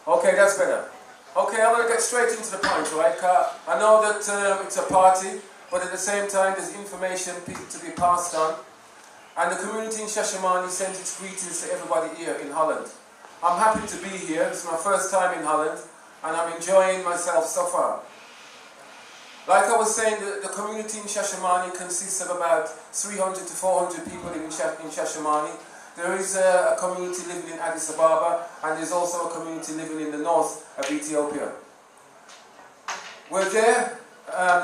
Okay, that's better. Okay, I'm going to get straight into the point, right? I know that it's a party, but at the same time there's information to be passed on. And the community in Shashamane sends its greetings to everybody here in Holland. I'm happy to be here. It's my first time in Holland, and I'm enjoying myself so far. Like I was saying, the community in Shashamane consists of about 300 to 400 people in Shashamane. There is a community living in Addis Ababa, and there's also a community living in the north of Ethiopia. We're there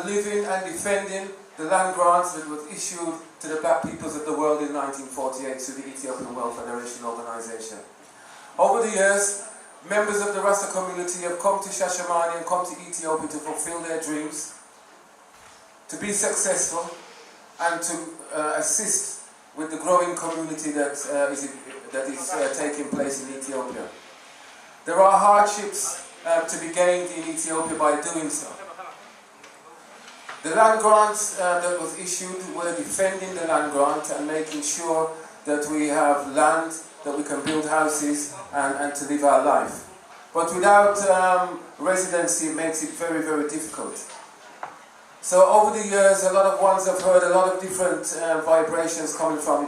living and defending the land grants that were issued to the black peoples of the world in 1948 through the Ethiopian World Federation Organization. Over the years, members of the Rasta community have come to Shashamane and come to Ethiopia to fulfill their dreams, to be successful, and to assist with the growing community that is taking place in Ethiopia. There are hardships to be gained in Ethiopia by doing so. The land grants that was issued, we're defending the land grant and making sure that we have land, that we can build houses and to live our life. But without residency, it makes it very, very difficult. So over the years, a lot of ones have heard a lot of different vibrations coming from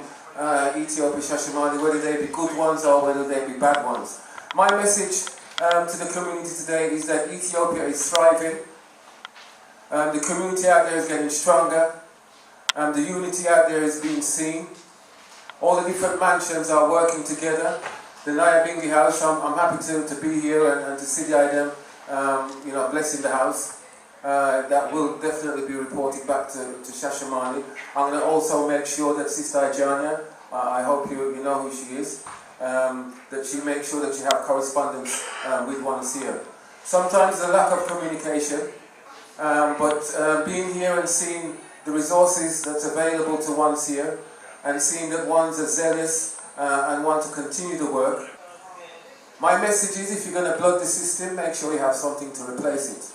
Ethiopia, Shashamane, whether they be good ones or whether they be bad ones. My message to the community today is that Ethiopia is thriving. The community out there is getting stronger. The unity out there is being seen. All the different mansions are working together. The Nyabingi house, I'm happy to be here and to see the item, blessing the house. That will definitely be reported back to Shashamane. I'm going to also make sure that Sister Ijania, I hope you know who she is, that she makes sure that you have correspondence with ones here. Sometimes the lack of communication, but being here and seeing the resources that's available to ones here, and seeing that ones are zealous and want to continue the work. My message is, if you're going to blood the system, make sure you have something to replace it.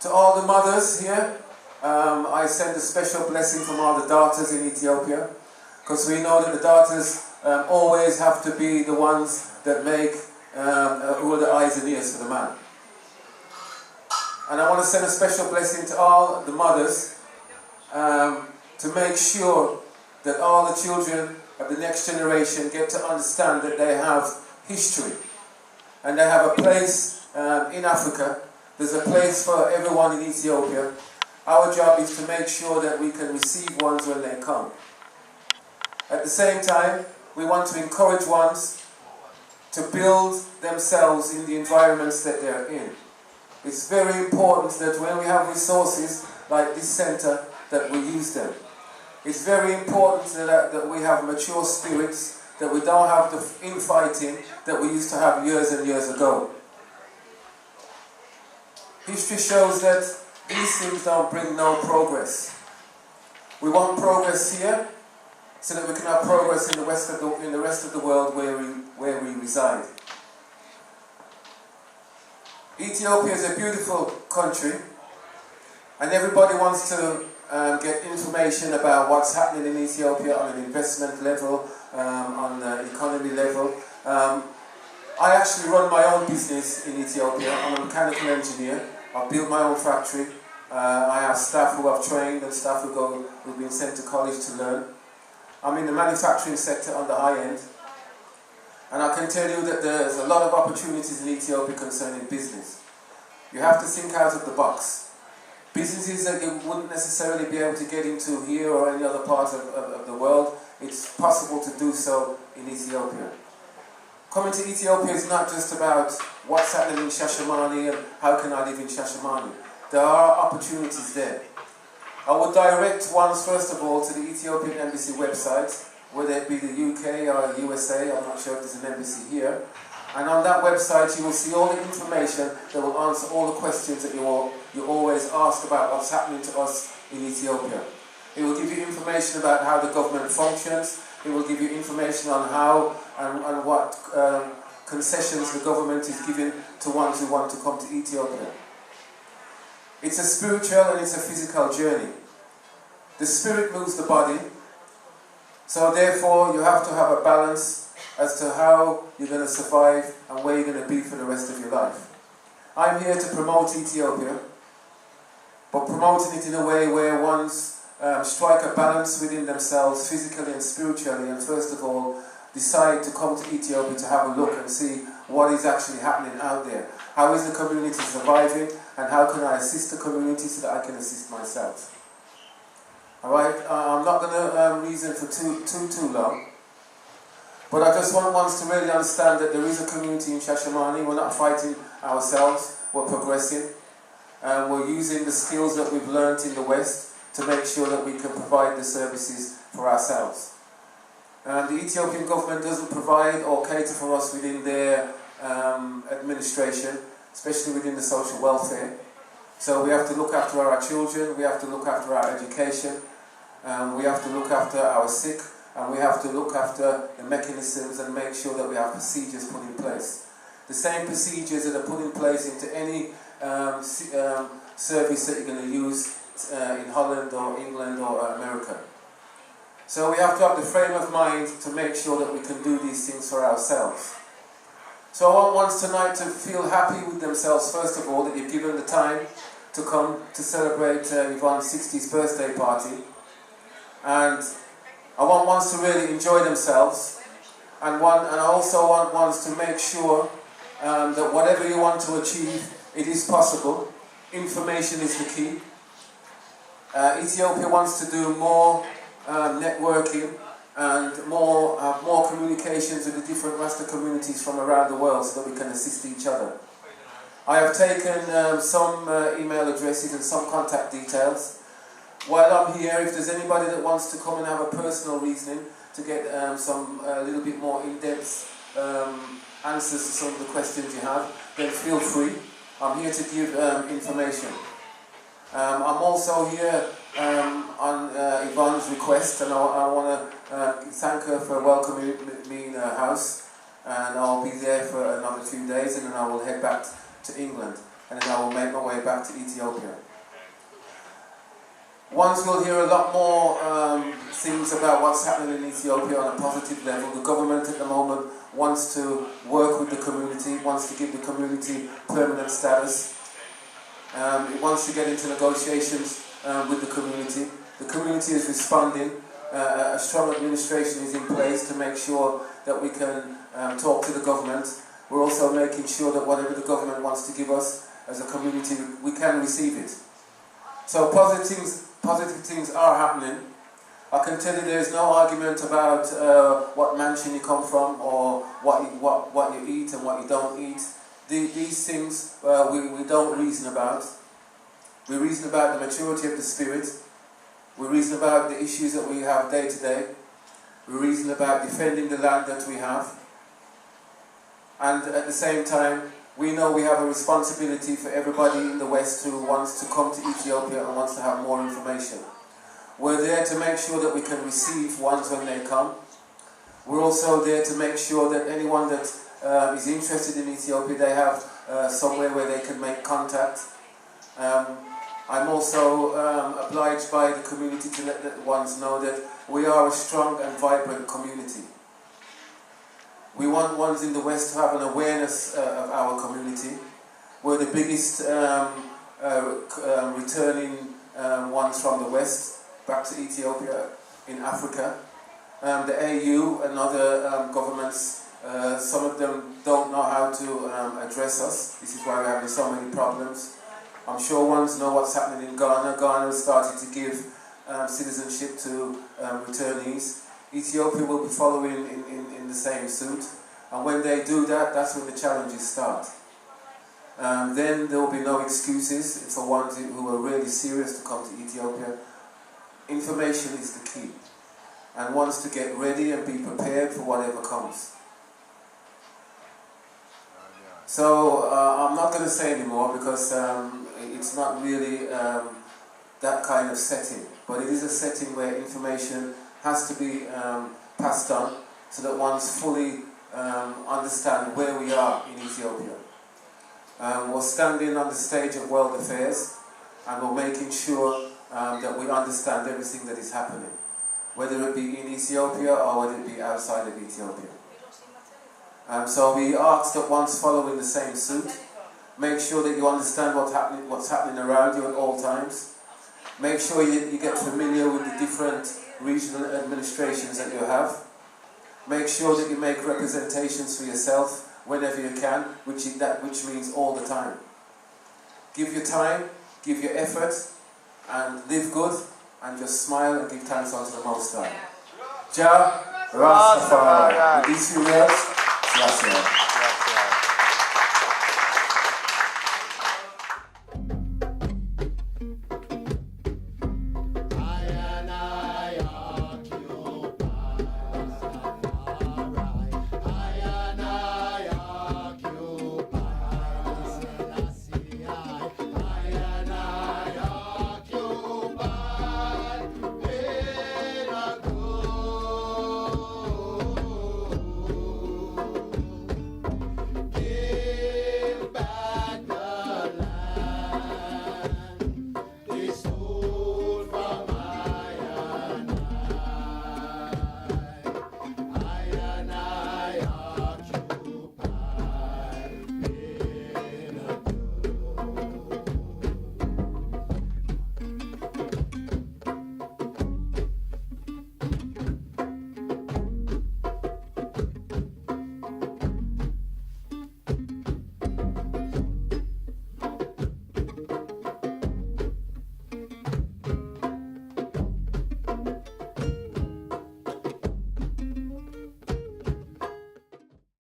To all the mothers here, I send a special blessing from all the daughters in Ethiopia, because we know that the daughters always have to be the ones that make all the eyes and ears for the man. And I want to send a special blessing to all the mothers to make sure that all the children of the next generation get to understand that they have history and they have a place in Africa. There's a place for everyone in Ethiopia. Our job is to make sure that we can receive ones when they come. At the same time, we want to encourage ones to build themselves in the environments that they're in. It's very important that when we have resources like this center, that we use them. It's very important that we have mature spirits, that we don't have the infighting that we used to have years and years ago. History shows that these things don't bring no progress. We want progress here, so that we can have progress in the rest of the world where we reside. Ethiopia is a beautiful country, and everybody wants to get information about what's happening in Ethiopia on an investment level, on the economy level. I actually run my own business in Ethiopia. I'm a mechanical engineer. I build my own factory. I have staff who have trained and staff who've been sent to college to learn. I'm in the manufacturing sector on the high end. And I can tell you that there's a lot of opportunities in Ethiopia concerning business. You have to think out of the box. Businesses that you wouldn't necessarily be able to get into here or any other part of the world, it's possible to do so in Ethiopia. Coming to Ethiopia is not just about what's happening in Shashamane and how can I live in Shashamane. There are opportunities there. I would direct ones first of all to the Ethiopian Embassy website, whether it be the UK or USA, I'm not sure if there's an embassy here. And on that website you will see all the information that will answer all the questions that you always ask about what's happening to us in Ethiopia. It will give you information about how the government functions. It will give you information on how and what concessions the government is giving to ones who want to come to Ethiopia. It's a spiritual and it's a physical journey. The spirit moves the body, so therefore you have to have a balance as to how you're going to survive and where you're going to be for the rest of your life. I'm here to promote Ethiopia, but promoting it in a way where one's strike a balance within themselves, physically and spiritually, and first of all, decide to come to Ethiopia to have a look and see what is actually happening out there. How is the community surviving, and how can I assist the community so that I can assist myself? Alright, I'm not going to reason for too long, but I just want ones to really understand that there is a community in Shashamane. We're not fighting ourselves, we're progressing. We're using the skills that we've learnt in the West to make sure that we can provide the services for ourselves. The Ethiopian government doesn't provide or cater for us within their administration, especially within the social welfare. So we have to look after our children, we have to look after our education, we have to look after our sick, and we have to look after the mechanisms and make sure that we have procedures put in place. The same procedures that are put in place into any service that you're going to use in Holland or England or America. So we have to have the frame of mind to make sure that we can do these things for ourselves. So I want ones tonight to feel happy with themselves, first of all, that you've given the time to come to celebrate Yvonne's 60th birthday party. And I want ones to really enjoy themselves. And I also want ones to make sure that whatever you want to achieve, it is possible. Information is the key. Ethiopia wants to do more networking and more communications with the different Rasta communities from around the world so that we can assist each other. I have taken some email addresses and some contact details. While I'm here, if there's anybody that wants to come and have a personal reasoning to get some little bit more in-depth answers to some of the questions you have, then feel free. I'm here to give information. I'm also here on Yvonne's request, and I want to thank her for welcoming me in her house. And I'll be there for another few days, and then I will head back to England, and then I will make my way back to Ethiopia. Once we'll hear a lot more things about what's happening in Ethiopia on a positive level. The government at the moment wants to work with the community, wants to give the community permanent status. It wants to get into negotiations with the community. The community is responding. A strong administration is in place to make sure that we can talk to the government. We're also making sure that whatever the government wants to give us as a community, we can receive it. So positive things are happening. I can tell you there's no argument about what mansion you come from or what you eat and what you don't eat. These things we don't reason about. We reason about the maturity of the spirit. We reason about the issues that we have day to day. We reason about defending the land that we have. And at the same time, we know we have a responsibility for everybody in the West who wants to come to Ethiopia and wants to have more information. We're there to make sure that we can receive ones when they come. We're also there to make sure that anyone that is interested in Ethiopia, they have somewhere where they can make contact. I'm also obliged by the community to let the ones know that we are a strong and vibrant community. We want ones in the West to have an awareness of our community. We're the biggest returning ones from the West back to Ethiopia in Africa. The AU and other governments, some of them don't know how to address us. This is why we're having so many problems. I'm sure ones know what's happening in Ghana. Ghana has started to give citizenship to returnees. Ethiopia will be following in the same suit. And when they do that, that's when the challenges start. Then there will be no excuses for ones who are really serious to come to Ethiopia. Information is the key. And wants to get ready and be prepared for whatever comes. So I'm not going to say anymore because it's not really that kind of setting. But it is a setting where information has to be passed on so that one's fully understand where we are in Ethiopia. We're standing on the stage of world affairs and we're making sure that we understand everything that is happening, whether it be in Ethiopia or whether it be outside of Ethiopia. So we ask that once following the same suit, make sure that you understand what's happening around you at all times. Make sure you get familiar with the different regional administrations that you have. Make sure that you make representations for yourself whenever you can, which means all the time. Give your time, give your effort, and live good, and just smile and give thanks unto the Most High. Jah Rastafari. With these few words, Shashamane.